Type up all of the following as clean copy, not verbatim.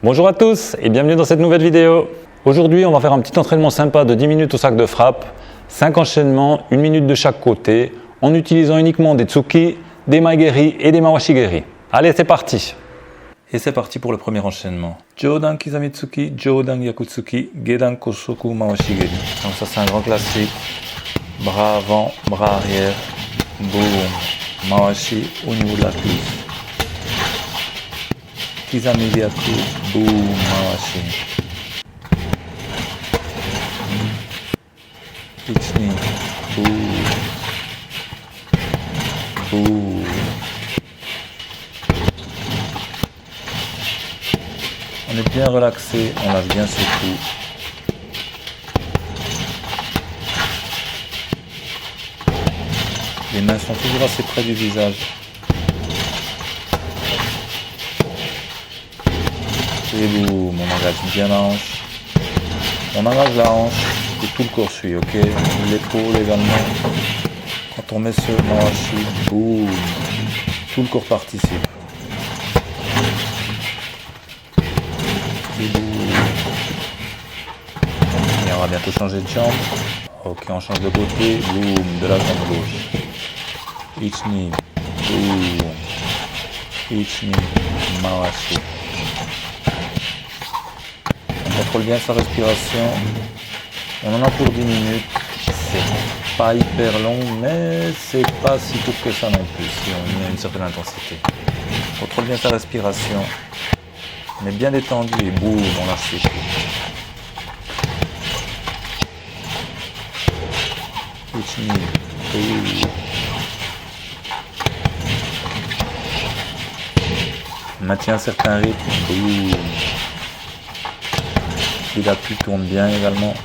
Bonjour à tous et bienvenue dans cette nouvelle vidéo. Aujourd'hui, on va faire un petit entraînement sympa de 10 minutes au sac de frappe, 5 enchaînements, 1 minute de chaque côté, en utilisant uniquement des tsuki, des maegeri et des mawashigeri. Allez, c'est parti. Et c'est parti pour le premier enchaînement. Jodan Kizamitsuki, Jodan Yakutsuki, Gedan Kosoku Mawashigeri. Donc ça c'est un grand classique. Bras avant, bras arrière, boum, Mawashi au niveau de la cuisse. Kizami Gyaku, boum, Mawashi. Ichni, boum, boum. On est bien relaxé, on lâche bien ses coups. Les mains sont toujours assez près du visage. Et boum, on engage bien la hanche. On engage la hanche et tout le corps suit, ok? L'épaule également. Quand on met ce mawashi, boum, tout le corps participe. Et on va bientôt changer de jambe. Ok, on change de côté. Boum, de la jambe gauche. Ichni, boum. Ichni, mawashi. On contrôle bien sa respiration. On en a pour 10 minutes. C'est pas hyper long, mais c'est pas si court que ça non plus, si on met une certaine intensité. On contrôle bien sa respiration. On est bien détendu et boum, on lâche ses coups. Ichni, boum. On maintient un certain rythme, boum. Et l'appui tourne bien également.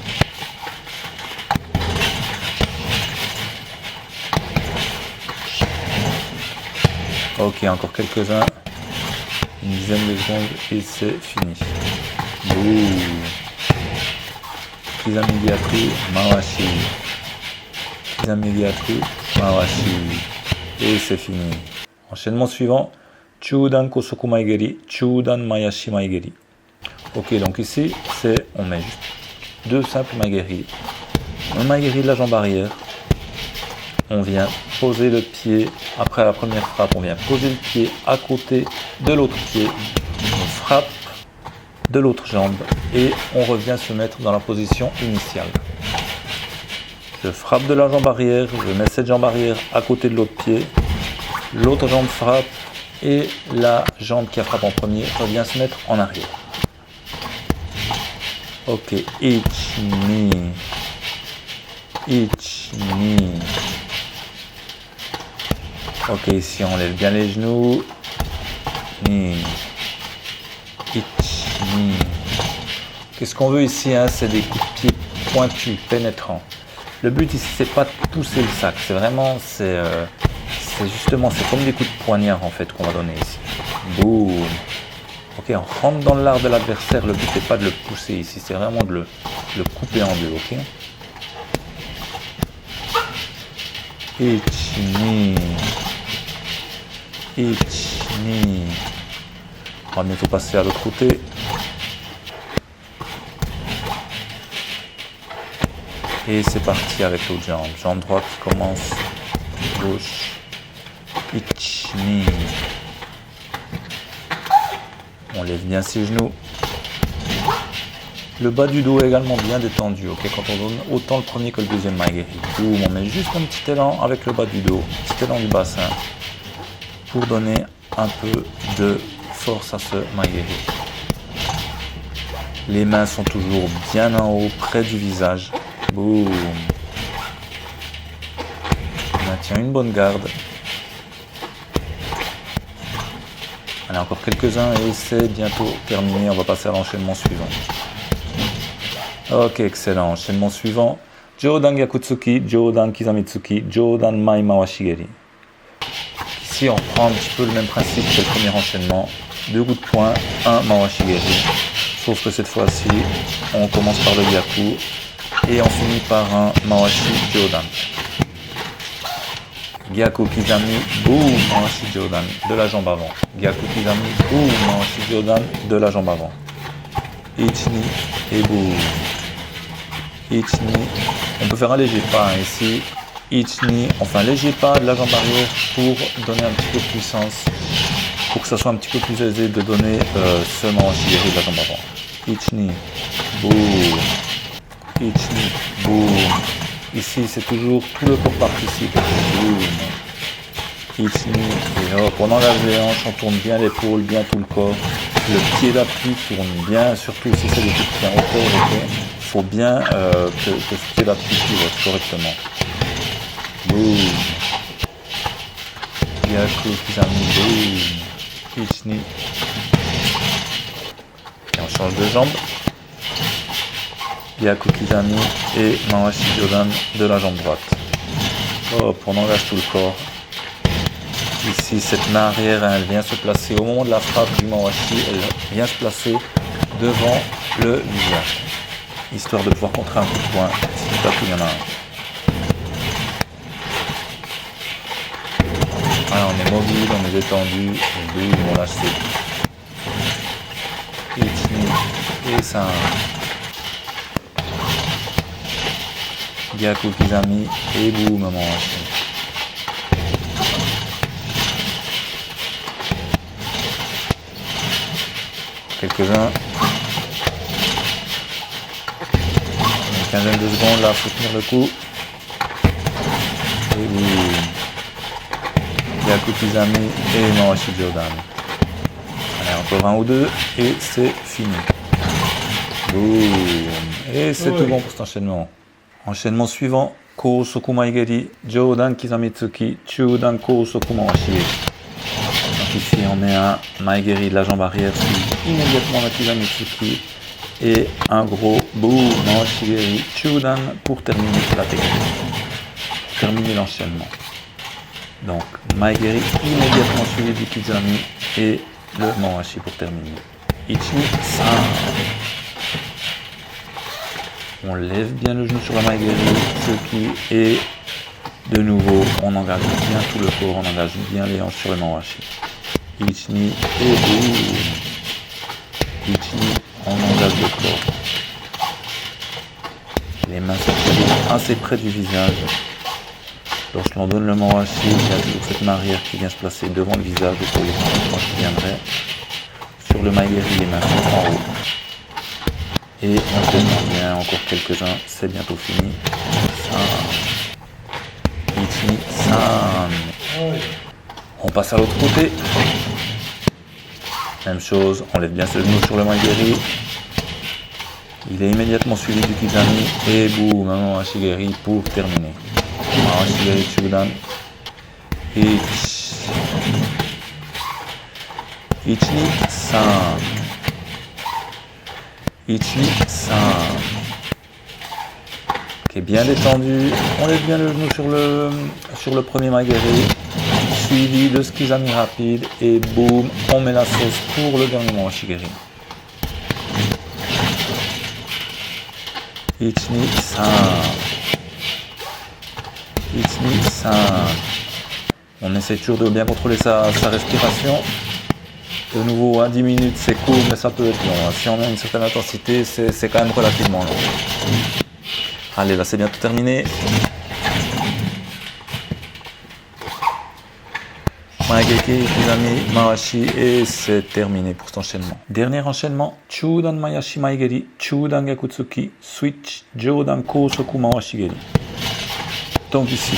Ok, encore quelques-uns. Une dizaine de secondes et c'est fini. Boum. Kizami Gyaku, Mawashi. Kizami Gyaku, Mawashi. Et c'est fini. Enchaînement suivant. Chudan Kosoku Maegeri, Chudan Mayashi Maegeri. Ok, donc ici, on met juste 2 simples maegeri. Un maegeri de la jambe arrière. On vient poser le pied, après la première frappe, on vient poser le pied à côté de l'autre pied. On frappe de l'autre jambe et on revient se mettre dans la position initiale. Je frappe de la jambe arrière, je mets cette jambe arrière à côté de l'autre pied. L'autre jambe frappe et la jambe qui a frappé en premier revient se mettre en arrière. Ok, ichni, ichni. Ok, ici on lève bien les genoux. Ni, ichni. Qu'est-ce qu'on veut ici, hein, c'est des coups de pied pointus, pénétrants. Le but ici, c'est pas de pousser le sac, c'est vraiment, c'est justement, c'est comme des coups de poignard en fait qu'on va donner ici. Boum. Ok, on rentre dans l'art de l'adversaire, le but n'est pas de le pousser ici, c'est vraiment de le couper en deux, ok? Ichni. Ichni. On va bientôt passer à l'autre côté. Et c'est parti avec l'autre jambe. Jambe droite qui commence, gauche. Ichni. On lève bien ses genoux. Le bas du dos est également bien détendu, ok, quand on donne autant le premier que le deuxième maegeri. Boum, on met juste un petit élan avec le bas du dos, un petit élan du bassin, pour donner un peu de force à ce maegeri. Les mains sont toujours bien en haut, près du visage. Boum. On maintient une bonne garde. Allez, encore quelques-uns et c'est bientôt terminé. On va passer à l'enchaînement suivant. Ok, excellent. Enchaînement suivant. Jodan Yakutsuki, Jodan Kizamitsuki, Jodan Mai Mawashigeri. Ici, on reprend un petit peu le même principe que le premier enchaînement. 2 coups de poing, 1 Mawashigeri. Sauf que cette fois-ci, on commence par le Gyaku et on finit par un Mawashi Jodan. Gyaku Kizami, boum, Mawashi Jodan de la jambe avant. Gyaku Kizami, boum, Mawashi Jodan de la jambe avant. Ichi-ni et boum. Ichi-ni. On peut faire un léger pas hein, ici. Ichi-ni, enfin léger pas de la jambe arrière pour donner un petit peu de puissance, pour que ça soit un petit peu plus aisé de donner seulement Shigeri de la jambe avant. Ichi-ni, boum. Ichi-ni, boum. Ici c'est toujours tout le corps participe. Boum. Ichi-ni, et hop, on engage les hanches, on tourne bien l'épaule, bien tout le corps. Le pied d'appui tourne bien, surtout si c'est des petits pieds en hauteur. Il faut bien que ce pied d'appui pivote correctement. Boum. Byaku Kizami, boum. Ichi-ni. Et on change de jambe. Byaku Kizami et Mawashi Jodan de la jambe droite. Hop, on engage tout le corps. Ici, cette main arrière, elle vient se placer au moment de la frappe du Mawashi, elle vient se placer devant le visage, histoire de pouvoir contrer un coup de poing si tout à coup il y en a un. Alors, on est mobile, on est détendu, et boum, on lâche ses pieds. Ichi-ni et ça. Byaku Kizami et boum, Mawashi. Quelques-uns. Une quinzaine de secondes là pour tenir le coup. Et boum. Byaku Kizami et Mawashi Jodan. Allez, encore un ou deux et c'est fini. Boum. Et c'est tout bon pour cet enchaînement. Enchaînement suivant. Ko Soku Maigeri, Jodan Kizami Tsuki, Chudan Ko Soku Mawashi. Donc ici on met un Maigeri de la jambe arrière, suivi immédiatement la Kizami Tsuki et un gros boum Mawashigeri Chudan pour terminer la technique, pour terminer l'enchaînement. Donc Maigeri immédiatement suivi du Kizami et le Mawashi pour terminer. Ichi-san. On lève bien le genou sur la Maigeri Tsuki et de nouveau on engage bien tout le corps, on engage bien les hanches sur le Mawashi. Ichi-ni et boum. Ichi-ni, on engage le corps. Les mains sont assez près du visage. Lorsque l'on donne le Mawashi, il y a toujours cette main arrière qui vient se placer devant le visage pour les points qui viendraient. Sur le Maigeri, les mains sont en haut. Et on termine bien, encore quelques-uns, c'est bientôt fini. Ichi-san. On passe à l'autre côté. Même chose, on lève bien ce genou sur le Maigeri. Il est immédiatement suivi du Kizami et boum, Mawashigeri pour terminer. Mawashigeri Chudan. Ichi-san. Ichi-san. Ok, bien détendu. On lève bien le genou sur le premier Maigeri. Suivi de Kizami rapide et boum, on met la sauce pour le dernier Mawashigeri. Ichi-san. Ichi-san. On essaie toujours de bien contrôler sa respiration. De nouveau, à 10 minutes, c'est court, mais ça peut être long. Si on a une certaine intensité, c'est quand même relativement long. Allez, là, c'est bientôt terminé. Maigeki, Kizami, Mawashi, et c'est terminé pour cet enchaînement. Dernier enchaînement, Chudan Mayashi Maigeri, Chudan Gyakutsuki, Switch, Jodan Kosoku Mawashigeri. Donc ici,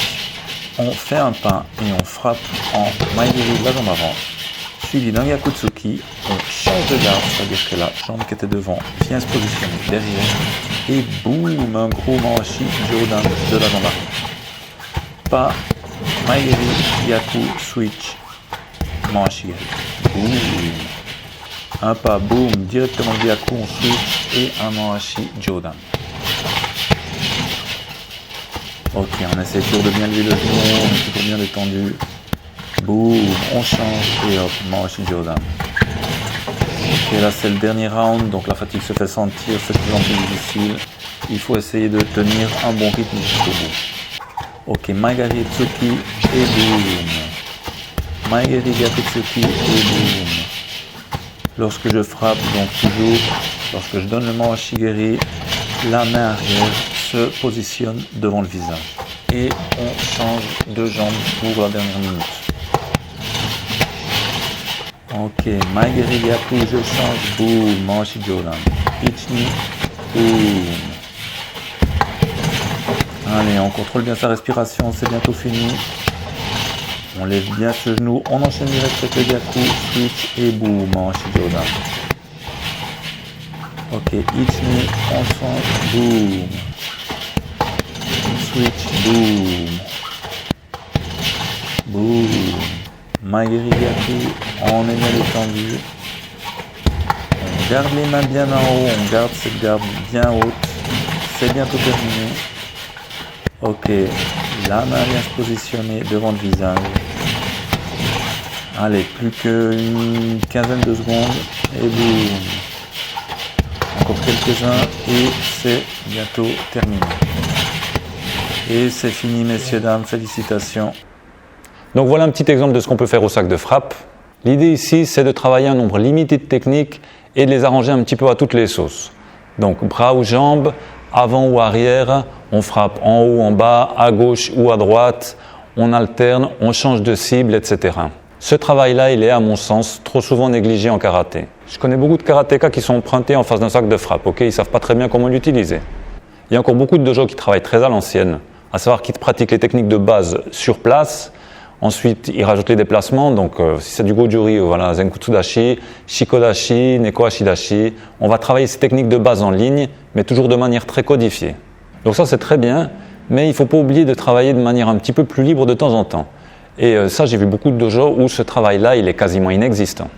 on fait un pas et on frappe en Maigeri de la jambe avant, suivi d'un Gyakutsuki, on change de garde, c'est-à-dire que la jambe qui était devant vient se positionner derrière, et boum, un gros Mawashi Jodan de la jambe arrière. Pas Maigeri, Gyaku, Switch, Mawashigeri. Boum. Un pas, boum, directement Gyaku, on switch et un Mawashi Jodan. Ok, on essaie toujours de bien lever le genou, on est toujours bien détendu. Boum, on change et hop, Mawashi Jodan. Ok, là c'est le dernier round, donc la fatigue se fait sentir, c'est de plus en plus difficile. Il faut essayer de tenir un bon rythme jusqu'au bout. Ok, Maigeri Tsuki et boum. Maigeri Gyakutsuki et boum. Lorsque je frappe, donc toujours Lorsque je donne le Mawashigeri, la main arrière se positionne devant le visage. Et on change de jambe pour la dernière minute. Ok, Maigeri Gyaku, je change, boum, Mawashi Jodan. Ichni, boum. Allez, on contrôle bien sa respiration, c'est bientôt fini. On lève bien ce genou, on enchaîne direct avec le Gyaku, switch et boum, Mawashi Jodan. Ok, Ichni, on change, boum. Switch, boum. Boum. Maigeri Gyaku, on est bien détendu. On garde les mains bien en haut, on garde cette garde bien haute. C'est bientôt terminé. Ok, la main vient se positionner devant le visage. Allez, plus qu'une quinzaine de secondes et boum. Encore quelques-uns et c'est bientôt terminé. Et c'est fini, messieurs, dames, félicitations. Donc voilà un petit exemple de ce qu'on peut faire au sac de frappe. L'idée ici, c'est de travailler un nombre limité de techniques et de les arranger un petit peu à toutes les sauces. Donc bras ou jambes, avant ou arrière, on frappe en haut, en bas, à gauche ou à droite, on alterne, on change de cible, etc. Ce travail-là, il est à mon sens trop souvent négligé en karaté. Je connais beaucoup de karatékas qui sont empruntés en face d'un sac de frappe, ok, ils ne savent pas très bien comment l'utiliser. Il y a encore beaucoup de dojos qui travaillent très à l'ancienne, à savoir qu'ils pratiquent les techniques de base sur place. Ensuite, ils rajoutent les déplacements, donc si c'est du Gojuri, voilà, Zenkutsudashi, Shikodashi, Neko Ashidashi, on va travailler ces techniques de base en ligne, mais toujours de manière très codifiée. Donc ça c'est très bien, mais il ne faut pas oublier de travailler de manière un petit peu plus libre de temps en temps. Et ça, j'ai vu beaucoup de dojos où ce travail-là, il est quasiment inexistant.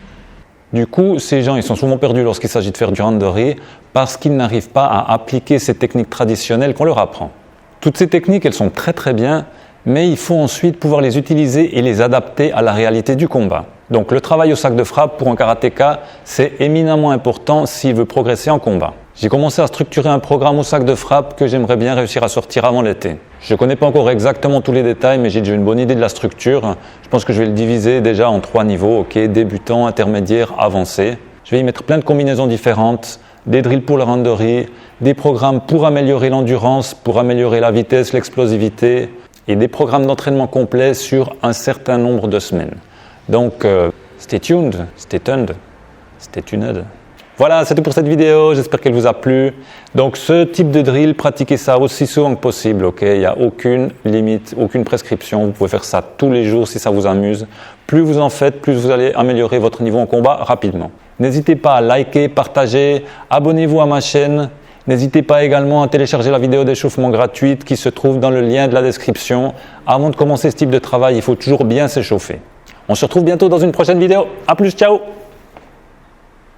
Du coup, ces gens, ils sont souvent perdus lorsqu'il s'agit de faire du randori parce qu'ils n'arrivent pas à appliquer ces techniques traditionnelles qu'on leur apprend. Toutes ces techniques, elles sont très très bien, mais il faut ensuite pouvoir les utiliser et les adapter à la réalité du combat. Donc le travail au sac de frappe pour un karatéka, c'est éminemment important s'il veut progresser en combat. J'ai commencé à structurer un programme au sac de frappe que j'aimerais bien réussir à sortir avant l'été. Je ne connais pas encore exactement tous les détails, mais j'ai déjà une bonne idée de la structure. Je pense que je vais le diviser déjà en 3 niveaux, ok, débutant, intermédiaire, avancé. Je vais y mettre plein de combinaisons différentes, des drills pour le randori, des programmes pour améliorer l'endurance, pour améliorer la vitesse, l'explosivité, et des programmes d'entraînement complets sur un certain nombre de semaines. Donc, stay tuned, stay tuned, stay tuned. Voilà, c'était pour cette vidéo, j'espère qu'elle vous a plu. Donc, ce type de drill, pratiquez ça aussi souvent que possible, ok ? Il n'y a aucune limite, aucune prescription, vous pouvez faire ça tous les jours si ça vous amuse. Plus vous en faites, plus vous allez améliorer votre niveau en combat rapidement. N'hésitez pas à liker, partager, abonnez-vous à ma chaîne. N'hésitez pas également à télécharger la vidéo d'échauffement gratuite qui se trouve dans le lien de la description. Avant de commencer ce type de travail, il faut toujours bien s'échauffer. On se retrouve bientôt dans une prochaine vidéo. À plus, ciao!